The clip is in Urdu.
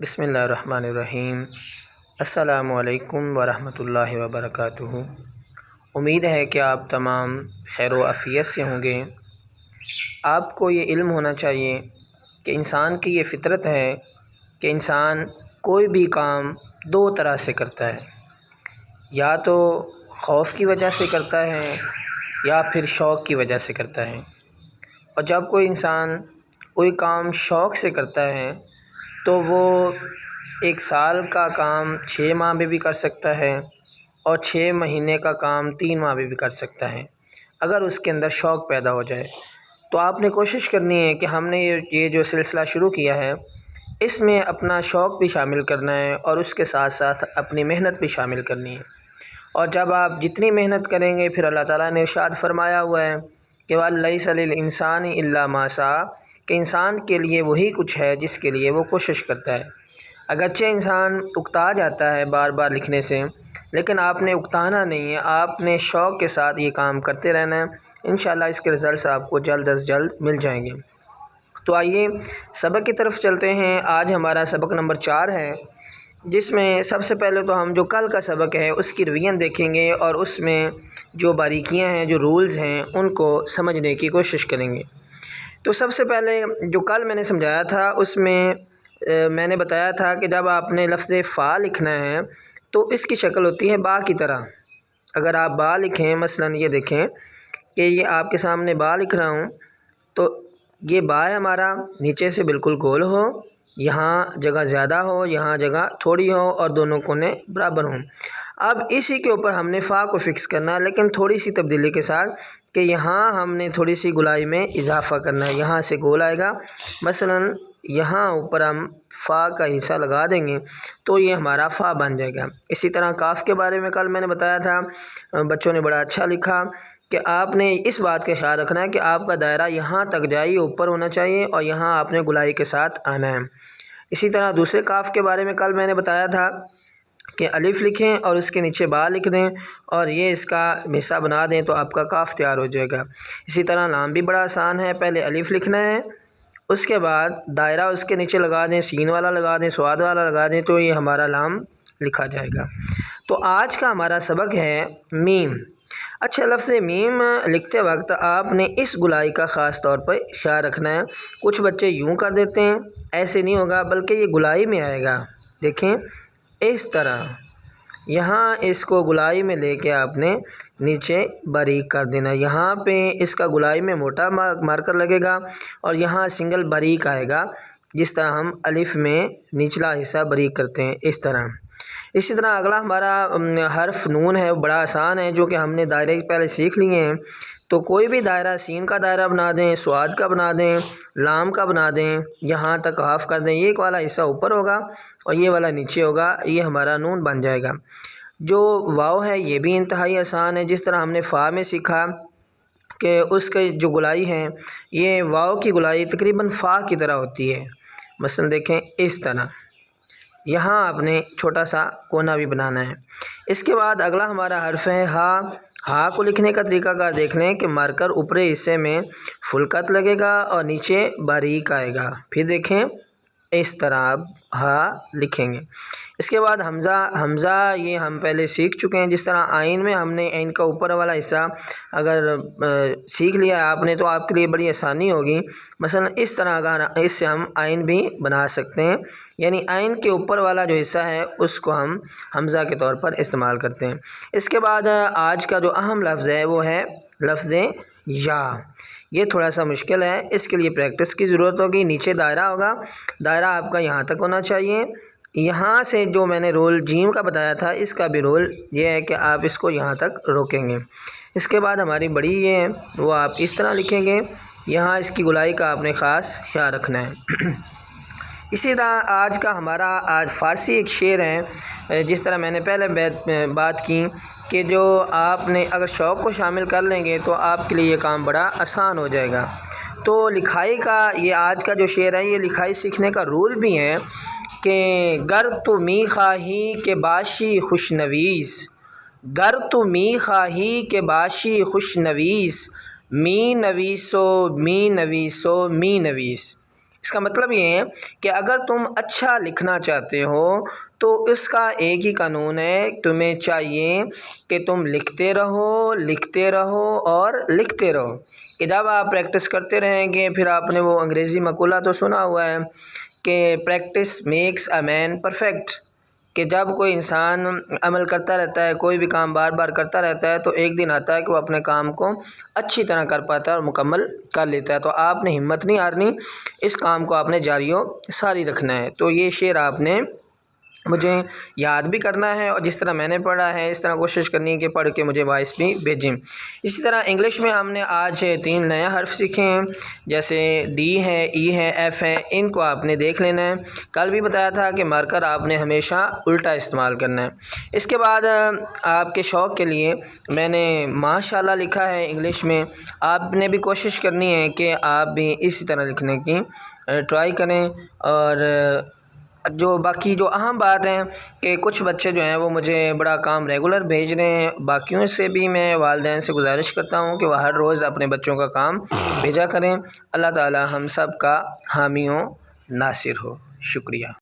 بسم اللہ الرحمن الرحیم۔ السلام علیکم ورحمۃ اللہ وبرکاتہ۔ امید ہے کہ آپ تمام خیر و عافیت سے ہوں گے۔ آپ کو یہ علم ہونا چاہیے کہ انسان کی یہ فطرت ہے کہ انسان کوئی بھی کام دو طرح سے کرتا ہے، یا تو خوف کی وجہ سے کرتا ہے یا پھر شوق کی وجہ سے کرتا ہے۔ اور جب کوئی انسان کوئی کام شوق سے کرتا ہے تو وہ 1 سال کا کام 6 ماہ میں بھی کر سکتا ہے اور 6 مہینے کا کام 3 ماہ میں بھی کر سکتا ہے، اگر اس کے اندر شوق پیدا ہو جائے۔ تو آپ نے کوشش کرنی ہے کہ ہم نے یہ جو سلسلہ شروع کیا ہے اس میں اپنا شوق بھی شامل کرنا ہے اور اس کے ساتھ ساتھ اپنی محنت بھی شامل کرنی ہے۔ اور جب آپ جتنی محنت کریں گے، پھر اللہ تعالیٰ نے ارشاد فرمایا ہوا ہے کہ وَلَيْسَ لِلْإِنسَانِ إِلَّا مَا سَعَىٰ، کہ انسان کے لیے وہی کچھ ہے جس کے لیے وہ کوشش کرتا ہے۔ اگرچہ انسان اکتا جاتا ہے بار بار لکھنے سے، لیکن آپ نے اکتانا نہیں ہے، آپ نے شوق کے ساتھ یہ کام کرتے رہنا ہے۔ انشاءاللہ اس کے رزلٹس آپ کو جلد از جلد مل جائیں گے۔ تو آئیے سبق کی طرف چلتے ہیں۔ آج ہمارا سبق نمبر 4 ہے، جس میں سب سے پہلے تو ہم جو کل کا سبق ہے اس کی ریویژن دیکھیں گے اور اس میں جو باریکیاں ہیں، جو رولز ہیں، ان کو سمجھنے کی کوشش کریں گے۔ تو سب سے پہلے جو کل میں نے سمجھایا تھا اس میں میں نے بتایا تھا کہ جب آپ نے لفظ فا لکھنا ہے تو اس کی شکل ہوتی ہے با کی طرح۔ اگر آپ با لکھیں، مثلا یہ دیکھیں کہ یہ آپ کے سامنے با لکھ رہا ہوں، تو یہ با ہے ہمارا، نیچے سے بالکل گول ہو، یہاں جگہ زیادہ ہو، یہاں جگہ تھوڑی ہو اور دونوں کونے برابر ہوں۔ اب اسی کے اوپر ہم نے فا کو فکس کرنا ہے، لیکن تھوڑی سی تبدیلی کے ساتھ کہ یہاں ہم نے تھوڑی سی گولائی میں اضافہ کرنا ہے، یہاں سے گول آئے گا، مثلا یہاں اوپر ہم فا کا حصہ لگا دیں گے تو یہ ہمارا فا بن جائے گا۔ اسی طرح کاف کے بارے میں کل میں نے بتایا تھا، بچوں نے بڑا اچھا لکھا کہ آپ نے اس بات کا خیال رکھنا ہے کہ آپ کا دائرہ یہاں تک جائے، اوپر ہونا چاہیے اور یہاں آپ نے گولائی کے ساتھ آنا ہے۔ اسی طرح دوسرے کاف کے بارے میں کل میں نے بتایا تھا کہ الف لکھیں اور اس کے نیچے با لکھ دیں اور یہ اس کا حصہ بنا دیں تو آپ کا کاف تیار ہو جائے گا۔ اسی طرح لام بھی بڑا آسان ہے، پہلے الف لکھنا ہے، اس کے بعد دائرہ اس کے نیچے لگا دیں، سین والا لگا دیں، سواد والا لگا دیں تو یہ ہمارا لام لکھا جائے گا۔ تو آج کا ہمارا سبق ہے میم۔ اچھا، لفظ میم لکھتے وقت آپ نے اس گولائی کا خاص طور پر خیال رکھنا ہے۔ کچھ بچے یوں کر دیتے ہیں، ایسے نہیں ہوگا، بلکہ یہ گولائی میں آئے گا۔ دیکھیں اس طرح، یہاں اس کو گولائی میں لے کے آپ نے نیچے باریک کر دینا، یہاں پہ اس کا گولائی میں موٹا مارکر لگے گا اور یہاں سنگل باریک آئے گا، جس طرح ہم الف میں نچلا حصہ باریک کرتے ہیں، اس طرح۔ اسی طرح اگلا ہمارا حرف نون ہے، وہ بڑا آسان ہے، جو کہ ہم نے دائرے پہلے سیکھ لیے ہیں۔ تو کوئی بھی دائرہ، سین کا دائرہ بنا دیں، سواد کا بنا دیں، لام کا بنا دیں، یہاں تک ہاف کر دیں، یہ والا حصہ اوپر ہوگا اور یہ والا نیچے ہوگا، یہ ہمارا نون بن جائے گا۔ جو واو ہے یہ بھی انتہائی آسان ہے، جس طرح ہم نے فا میں سیکھا کہ اس کے جو گولائی ہیں، یہ واو کی گولائی تقریباً فا کی طرح ہوتی ہے۔ مثلا دیکھیں اس طرح، یہاں آپ نے چھوٹا سا کونا بھی بنانا ہے۔ اس کے بعد اگلا ہمارا حرف ہے ہا۔ ہا کو لکھنے کا طریقہ کار دیکھ لیں کہ مارکر اوپری حصے میں فل قط لگے گا اور نیچے باریک آئے گا، پھر دیکھیں اس طرح آپ ہا لکھیں گے۔ اس کے بعد حمزہ۔ حمزہ یہ ہم پہلے سیکھ چکے ہیں، جس طرح آئین میں ہم نے عین کا اوپر والا حصہ اگر سیکھ لیا ہے آپ نے تو آپ کے لیے بڑی آسانی ہوگی۔ مثلا اس طرح اگر اس سے ہم آئین بھی بنا سکتے ہیں، یعنی آئین کے اوپر والا جو حصہ ہے اس کو ہم حمزہ کے طور پر استعمال کرتے ہیں۔ اس کے بعد آج کا جو اہم لفظ ہے وہ ہے لفظ یا۔ یہ تھوڑا سا مشکل ہے، اس کے لیے پریکٹس کی ضرورت ہوگی۔ نیچے دائرہ ہوگا، دائرہ آپ کا یہاں تک ہونا چاہیے، یہاں سے جو میں نے رول جیم کا بتایا تھا اس کا بھی رول یہ ہے کہ آپ اس کو یہاں تک روکیں گے۔ اس کے بعد ہماری بڑی یہ ہے وہ آپ اس طرح لکھیں گے، یہاں اس کی گولائی کا آپ نے خاص خیال رکھنا ہے۔ اسی طرح آج کا ہمارا فارسی ایک شعر ہے، جس طرح میں نے پہلے بات کی کہ جو آپ نے اگر شوق کو شامل کر لیں گے تو آپ کے لیے یہ کام بڑا آسان ہو جائے گا۔ تو لکھائی کا یہ آج کا جو شعر ہے، یہ لکھائی سیکھنے کا رول بھی ہے کہ گر تو می خواہی کہ باشی خوش نویس، گر تو می خواہی کہ باشی خوش نویس، می نویسو می نویسو می نویس۔ اس کا مطلب یہ ہے کہ اگر تم اچھا لکھنا چاہتے ہو تو اس کا ایک ہی قانون ہے، تمہیں چاہیے کہ تم لکھتے رہو اور لکھتے رہو، کہ جب آپ پریکٹس کرتے رہیں گے، پھر آپ نے وہ انگریزی مقولہ تو سنا ہوا ہے کہ practice makes a man perfect, کہ جب کوئی انسان عمل کرتا رہتا ہے، کوئی بھی کام بار بار کرتا رہتا ہے، تو ایک دن آتا ہے کہ وہ اپنے کام کو اچھی طرح کر پاتا ہے اور مکمل کر لیتا ہے۔ تو آپ نے ہمت نہیں ہارنی، اس کام کو آپ نے جاری و ساری رکھنا ہے۔ تو یہ شعر آپ نے مجھے یاد بھی کرنا ہے، اور جس طرح میں نے پڑھا ہے اس طرح کوشش کرنی ہے کہ پڑھ کے مجھے وائس بھی بھیجیں۔ اسی طرح انگلش میں ہم نے آج 3 نئے حرف سیکھے ہیں، جیسے ڈی ہے، ای ہے، ایف ہے، ان کو آپ نے دیکھ لینا ہے۔ کل بھی بتایا تھا کہ مارکر آپ نے ہمیشہ الٹا استعمال کرنا ہے۔ اس کے بعد آپ کے شوق کے لیے میں نے ماشاءاللہ لکھا ہے انگلش میں، آپ نے بھی کوشش کرنی ہے کہ آپ بھی اسی طرح لکھنے کی ٹرائی کریں۔ اور جو باقی جو اہم بات ہیں کہ کچھ بچے جو ہیں وہ مجھے بڑا کام ریگولر بھیج رہے ہیں، باقیوں سے بھی میں والدین سے گزارش کرتا ہوں کہ وہ ہر روز اپنے بچوں کا کام بھیجا کریں۔ اللہ تعالی ہم سب کا حامی و ناصر ہو۔ شکریہ۔